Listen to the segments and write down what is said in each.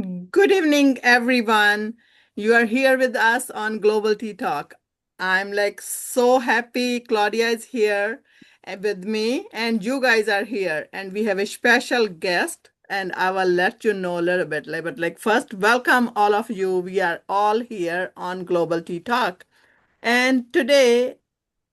Good evening, everyone. You are here with us on Global Tea Talk. I'm like so happy Claudia is here with me, and you guys are here, and we have a special guest, and I will let you know a little bit. But first, welcome all of you. We are all here on Global Tea Talk, and today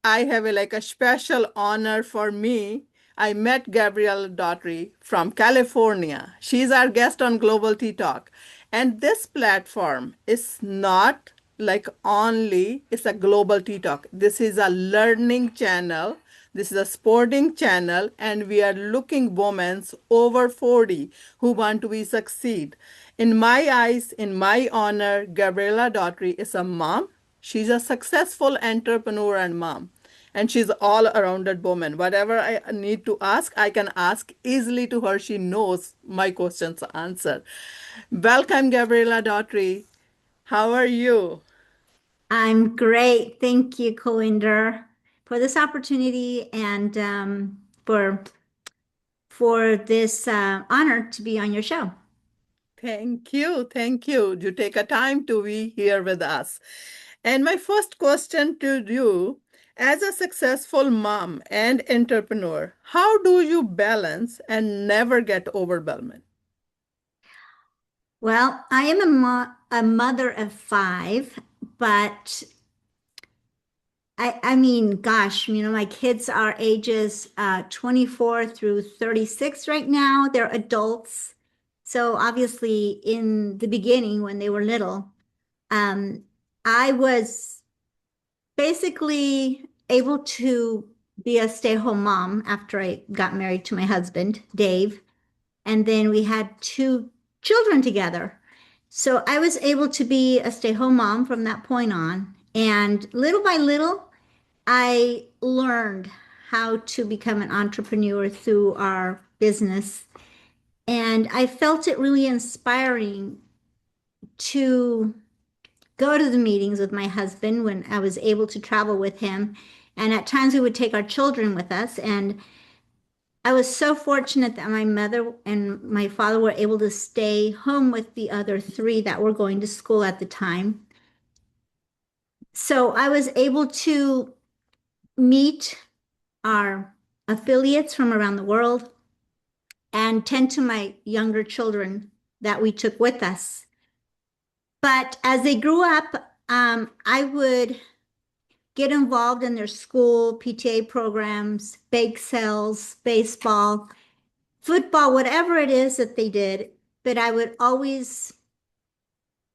I have a special honor for me. I met Gabriela Daughtrey from California. She's our guest on Global Tea Talk. And this platform is not like only it's a global tea talk. This is a learning channel. This is a sporting channel, and we are looking women over 40 who want to be succeed. In my eyes, in my honor, Gabriela Daughtry is a mom. She's a successful entrepreneur and mom. And she's all arounded woman. Whatever I need to ask, I can ask easily to her. She knows my questions answer. Welcome, Gabriela Daughtry. How are you? I'm great. Thank you, Colinder, for this opportunity and for this honor to be on your show. Thank you. Thank you. You take a time to be here with us. And my first question to you, as a successful mom and entrepreneur, how do you balance and never get overwhelmed? Well, I am a mother of five, but I mean, gosh, my kids are ages 24 through 36 right now. They're adults. So obviously, in the beginning, when they were little, um, I was basically able to be a stay-at-home mom after I got married to my husband, Dave. And then we had two children together. So I was able to be a stay-at-home mom from that point on. And little by little, I learned how to become an entrepreneur through our business. And I felt it really inspiring to go to the meetings with my husband when I was able to travel with him. And at times we would take our children with us. And I was so fortunate that my mother and my father were able to stay home with the other three that were going to school at the time. So I was able to meet our affiliates from around the world and tend to my younger children that we took with us. But as they grew up, I would get involved in their school PTA programs, bake sales, baseball, football, whatever it is that they did. But I would always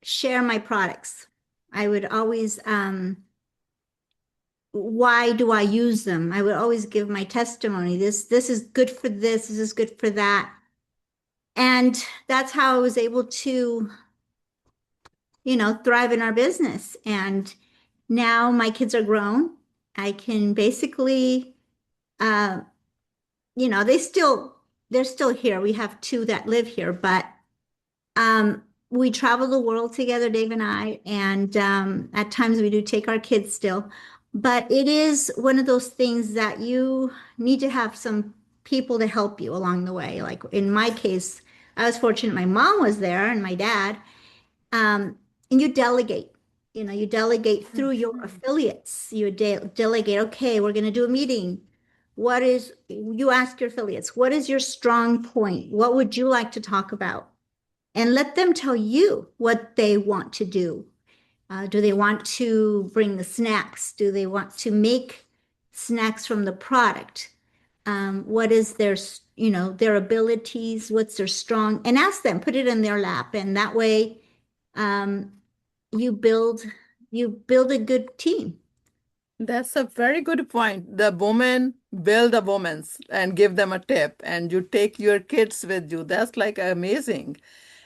share my products. I would always, why do I use them? I would always give my testimony. This is good for this. This is good for that. And that's how I was able to, thrive in our business. And now my kids are grown. I can basically uh, they're still here. We have two that live here, but we travel the world together, Dave and I, and at times we do take our kids still. But it is one of those things that you need to have some people to help you along the way. Like in my case, I was fortunate my mom was there and my dad. And you delegate. You delegate through your Mhm. affiliates. You delegate, okay, we're going to do a meeting. You ask your affiliates, what is your strong point? What would you like to talk about? And let them tell you what they want to do. Do they want to bring the snacks? Do they want to make snacks from the product? What is their abilities? What's their strong? And ask them, put it in their lap. And that way, um, you build you build a good team. That's a very good point. The woman build a woman's and give them a tip, and you take your kids with you. That's like amazing.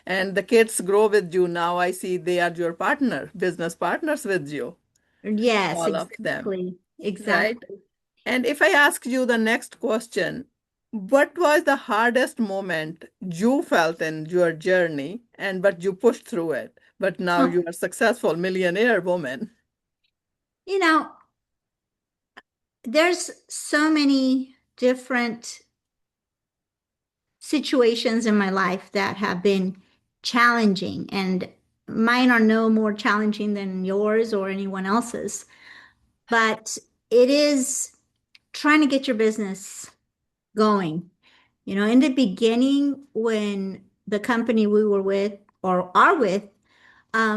And the kids grow with you. Now I see they are your partner, business partners with you, Yes, all of them, exactly. right? Exactly. And if I ask you the next question, what was the hardest moment you felt in your journey and but you pushed through it, but now Well, you are successful millionaire woman? you know, there's so many different situations in my life that have been challenging, and mine are no more challenging than yours or anyone else's. But it is trying to get your business going. In the beginning, when the company we were with or are with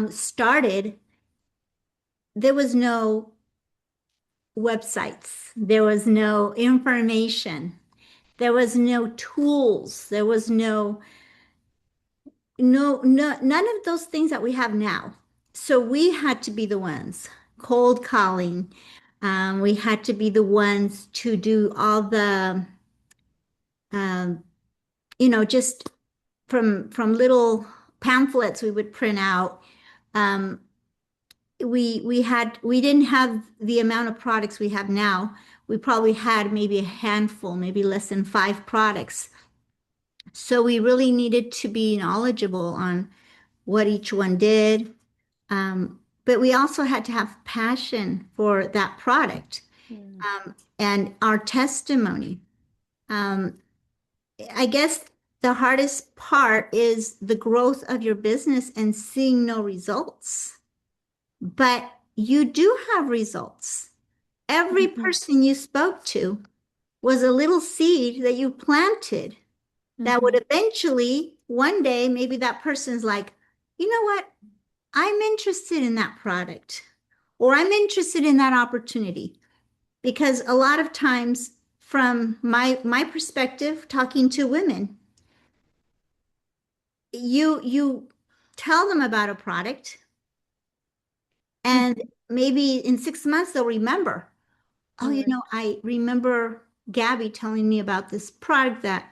started, there was no websites, there was no information, there was no tools, there was none of those things that we have now. So we had to be the ones cold calling. We had to be the ones to do all the, um, just from little pamphlets we would print out. Um, we didn't have the amount of products we have now. We probably had maybe a handful, maybe less than 5 products. So we really needed to be knowledgeable on what each one did. But we also had to have passion for that product, Mm. and our testimony. Um, I guess the hardest part is the growth of your business and seeing no results. But you do have results. Every Mhm. person you spoke to was a little seed that you planted that would Mhm. eventually, one day, maybe that person's like, you know what? I'm interested in that product, or I'm interested in that opportunity. Because a lot of times, from my perspective, talking to women, you tell them about a product, and Mhm. maybe in 6 months they'll remember, oh, Right. I remember Gabby telling me about this product that,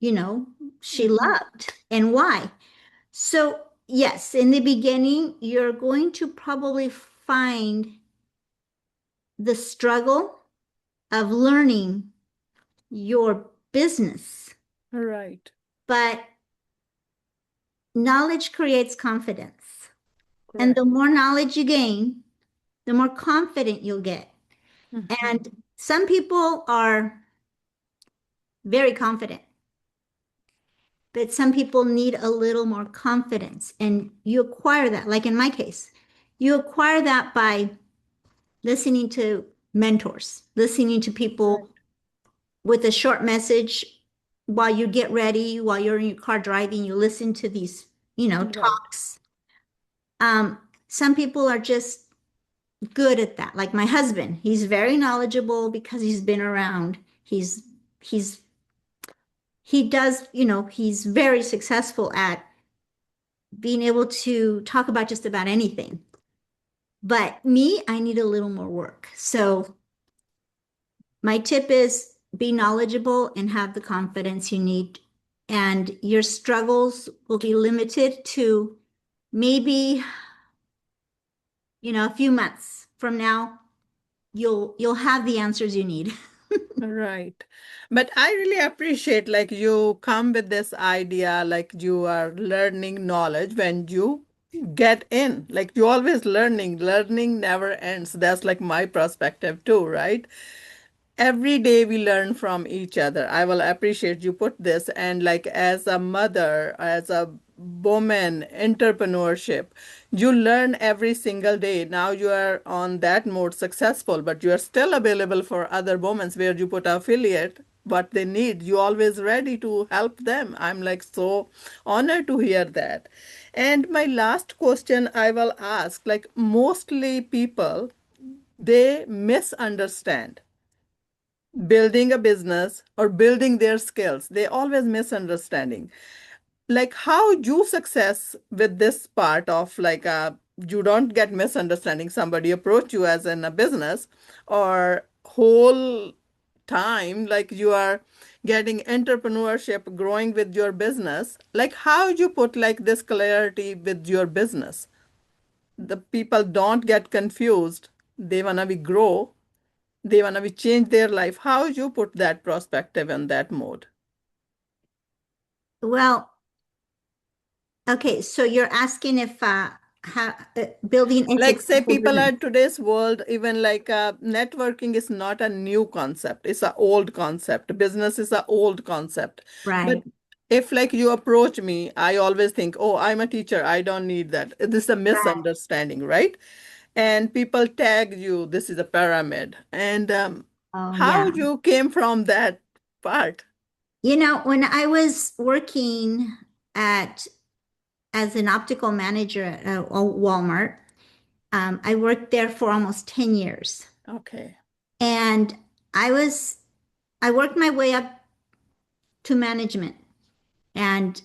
you know, she Mhm. loved and why. So, yes, in the beginning, you're going to probably find the struggle of learning your business, Right. but knowledge creates confidence. And Correct. the more knowledge you gain, the more confident you'll get. Mhm. And some people are very confident, but some people need a little more confidence. And you acquire that, like in my case, you acquire that by listening to mentors, listening to Right. people with a short message while you get ready, while you're in your car driving, you listen to these, Right. talks. Some people are just good at that. Like my husband, he's very knowledgeable because he's been around. He's he does, he's very successful at being able to talk about just about anything. But me, I need a little more work. So my tip is be knowledgeable and have the confidence you need. And your struggles will be limited to maybe, a few months from now, you'll have the answers you need. Right. But I really appreciate like you come with this idea, like you are learning knowledge when you get in. Like you always learning, learning never ends. That's like my perspective too, right? Every day we learn from each other. I will appreciate you put this. And like as a mother, as a woman, entrepreneurship, you learn every single day. Now you are on that mode successful, but you are still available for other women where you put affiliate what they need. You always ready to help them. I'm like so honored to hear that. And my last question I will ask, like mostly people, they misunderstand building a business or building their skills. They always misunderstanding like how you success with this part of like you don't get misunderstanding somebody approach you as in a business or whole time like you are getting entrepreneurship growing with your business, like how you put like this clarity with your business, the people don't get confused, they wanna be grow, they want to be change their life. How you put that perspective in that mode? Well, okay, so you're asking if how building a Like say successful people business, are today's world, even like networking is not a new concept. It's an old concept. Business is an old concept. But right? if like you approach me, I always think, oh, I'm a teacher, I don't need that. This is a Right. misunderstanding, right? And people tag you, this is a pyramid. And Oh, how yeah. you came from that part? When I was working at as an optical manager at Walmart, I worked there for almost 10 years. Okay. And I was, I worked my way up to management. And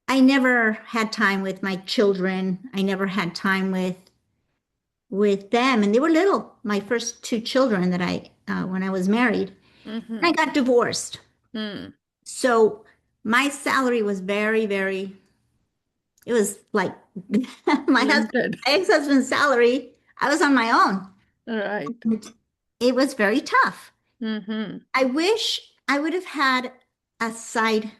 I never had time with my children. I never had time with them. And they were little, my first two children that when I was married. And I Mm-hmm. got divorced. Mm. So my salary was very, very, it was like Limited. my ex-husband's salary. I was on my own. Right. And it was very tough. Mm-hmm. I wish I would have had a side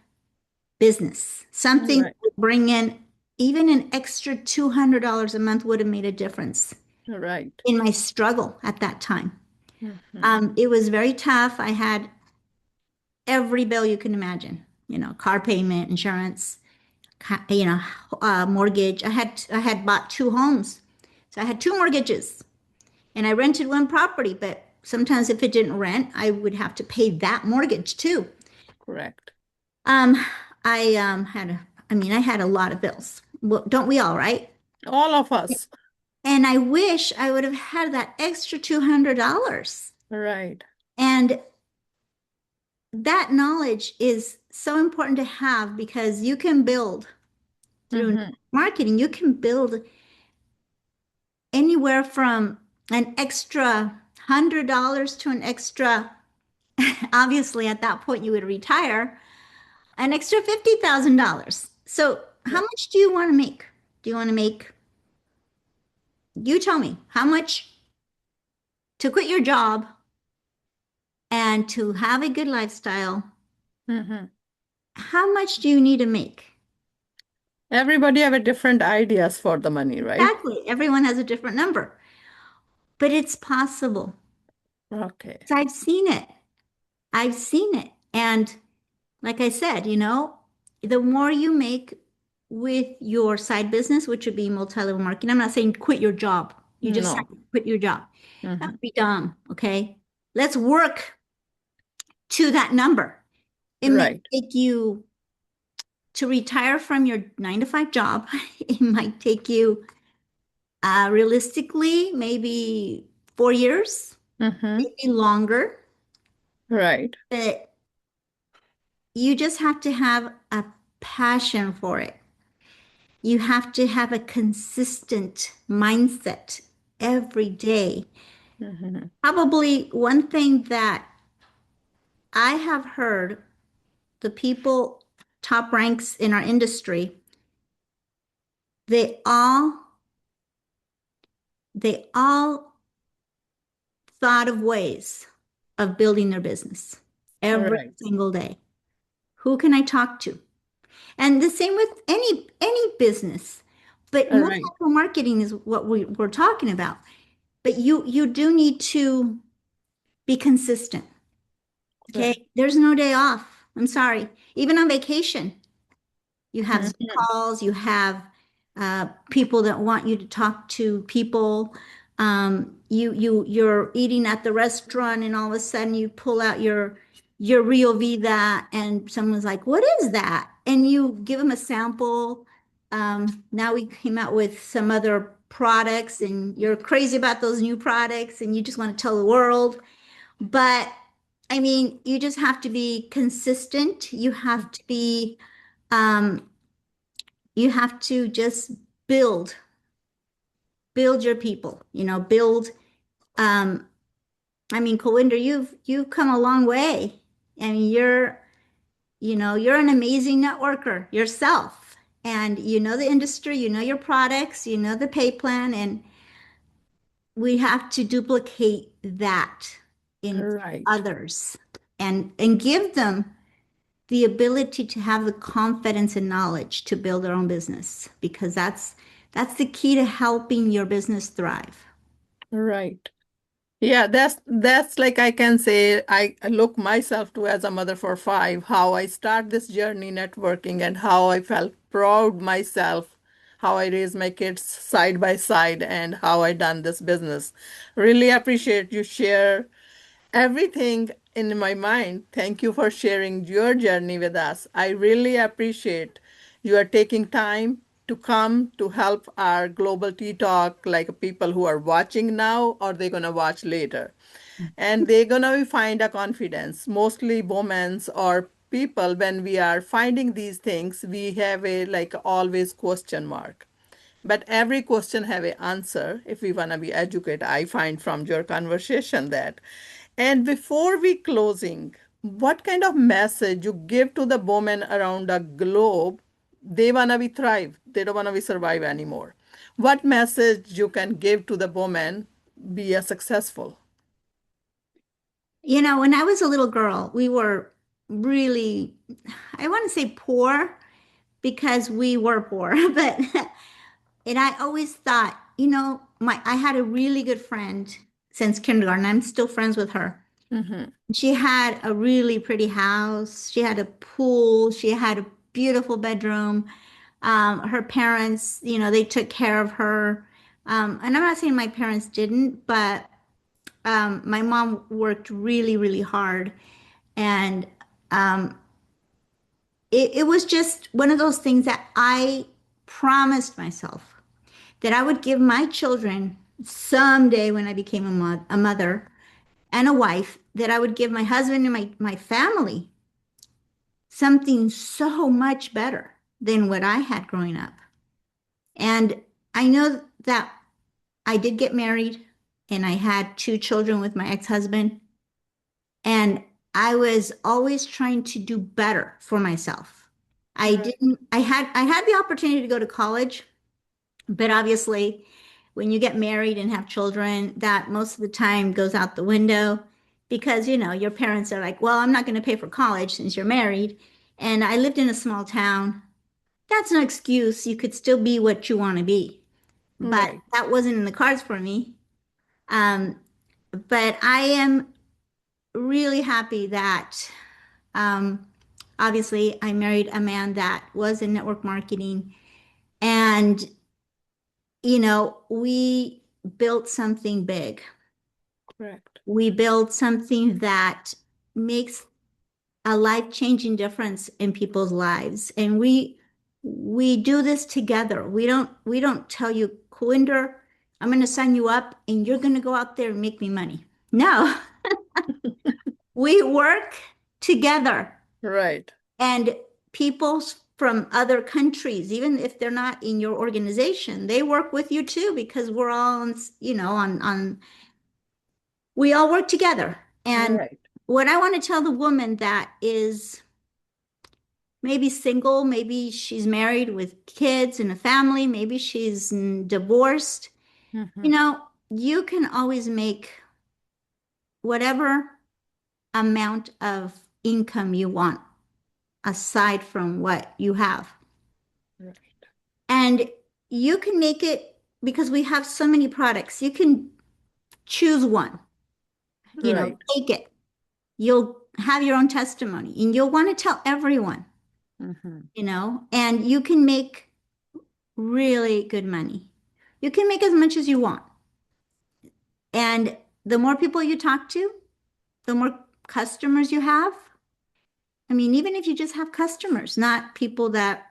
business, something that Right. would bring in even an extra $200 a month would have made a difference Right. in my struggle at that time. Mm-hmm. It was very tough. I had every bill you can imagine, car payment, insurance, mortgage. I had bought two homes, so I had two mortgages, and I rented one property. But sometimes if it didn't rent, I would have to pay that mortgage too. Correct. Um, I had a lot of bills. Well, don't we all, right? All of us. And I wish I would have had that extra $200. Right. And that knowledge is so important to have because you can build through Mm-hmm. marketing, you can build anywhere from an extra $100 to an extra, obviously, at that point, you would retire, an extra $50,000. So, how Right. much do you want to make? Do you want to make, you tell me, how much to quit your job and to have a good lifestyle? Mm-hmm. How much do you need to make? Everybody have a different ideas for the money, right? Exactly. Everyone has a different number, but it's possible. Okay. So I've seen it. I've seen it. And like I said, the more you make with your side business, which would be multi-level marketing, I'm not saying quit your job. You just have No. to quit your job. That Mm-hmm. would be dumb. Okay. Let's work to that number. It may Right. take you to retire from your 9 to 5 job. It might take you realistically maybe 4 years, Mm-hmm. maybe longer. Right. But you just have to have a passion for it. You have to have a consistent mindset every day. Mm-hmm. Probably one thing that I have heard the people top ranks in our industry, they all they all thought of ways of building their business every Right. single day. Who can I talk to? And the same with any business. But Right. multi-level marketing is what we're talking about. But you do need to be consistent. Right. Okay. There's no day off. I'm sorry. Even on vacation, you have Zoom Mm-hmm. calls, you have people that want you to talk to people. You're eating at the restaurant, and all of a sudden you pull out your Rio Vida, and someone's like, "What is that?" And you give them a sample. Now we came out with some other products, and you're crazy about those new products, and you just want to tell the world. But I mean, you just have to be consistent. Um, you have to just build, build your people, build. Um, I mean, Cowinder, you've come a long way. I mean, you're an amazing networker yourself. And you know the industry, you know your products, you know the pay plan, and we have to duplicate that in Right. others and give them the ability to have the confidence and knowledge to build their own business because that's the key to helping your business thrive. Right. Yeah, that's like I can say I look myself to as a mother for five, how I start this journey networking and how I felt proud myself, how I raised my kids side by side and how I done this business. Really appreciate you share everything in my mind. Thank you for sharing your journey with us. I really appreciate you are taking time to come to help our global tea talk, like people who are watching now or they're gonna watch later. And they're gonna find a confidence. Mostly women or people, when we are finding these things, we have a like always question mark. But every question have an answer if we want to be educated. I find from your conversation that. And before we closing, what kind of message you give to the women around the globe? They want to be thrive. They don't want to be survive anymore. What message you can give to the women be a successful? You know, when I was a little girl, we were really, I want to say poor because we were poor, but, and I always thought, I had a really good friend since kindergarten. I'm still friends with her. Mm-hmm. She had a really pretty house. She had a pool. She had a beautiful bedroom. Her parents, they took care of her. And I'm not saying my parents didn't, but my mom worked really, really hard. And um, it was just one of those things that I promised myself that I would give my children someday when I became a mother and a wife, that I would give my husband and my family something so much better than what I had growing up. And I know that I did get married and I had two children with my ex-husband. And I was always trying to do better for myself. Right. I had the opportunity to go to college, but obviously when you get married and have children, that most of the time goes out the window because, your parents are like, well, I'm not going to pay for college since you're married. And I lived in a small town. That's no excuse. You could still be what you want to be. But Right. that wasn't in the cards for me. Um, but I am really happy that um, obviously I married a man that was in network marketing. And, we built something big. Correct. We built something that makes a life-changing difference in people's lives. And we do this together. We don't tell you, Kuinder, I'm going to sign you up and you're going to go out there and make me money. No, we work together. Right. And people from other countries, even if they're not in your organization, they work with you too because we're all on, we all work together. And Right. what I want to tell the woman that is maybe single, maybe she's married with kids and a family, maybe she's divorced, Mm-hmm. you can always make whatever amount of income you want aside from what you have. Right. And you can make it because we have so many products. You can choose one, Right. take it. You'll have your own testimony and you'll want to tell everyone, Mm-hmm. and you can make really good money. You can make as much as you want. And the more people you talk to, the more customers you have. I mean, even if you just have customers, not people that,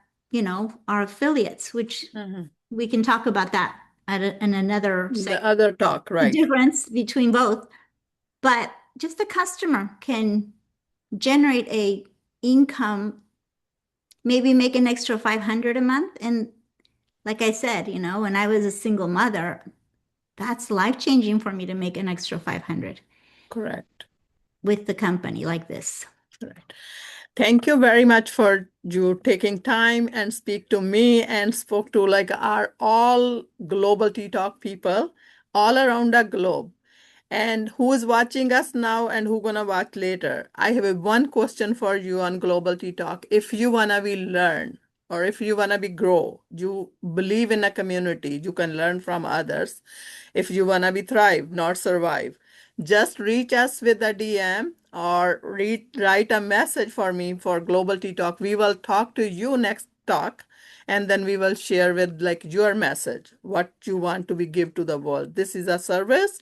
are affiliates, which Mm-hmm. we can talk about that in another The segment. other talk, The right. difference between both, but just a customer can generate a income, maybe make an extra 500 a month. And like I said, when I was a single mother, that's life changing for me to make an extra 500 Correct. with the company like this. Right. Thank you very much for you taking time and speak to me and spoke to like our all global Tea Talk people all around the globe. And who is watching us now and who gonna watch later? I have a one question for you on Global Tea Talk. If you wanna be learn or if you wanna be grow, you believe in a community, you can learn from others. If you wanna be thrive, not survive. just reach us with a DM or write a message for me for Global Tea Talk. We will talk to you next talk, and then we will share with like your message, what you want to be give to the world. This is a service,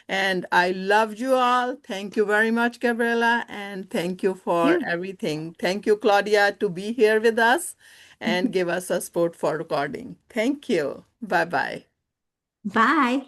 and I love you all. Thank you very much, Gabriela, and thank you for You. everything. Thank you, Claudia, to be here with us and give us a support for recording. Thank you. Bye bye. Bye.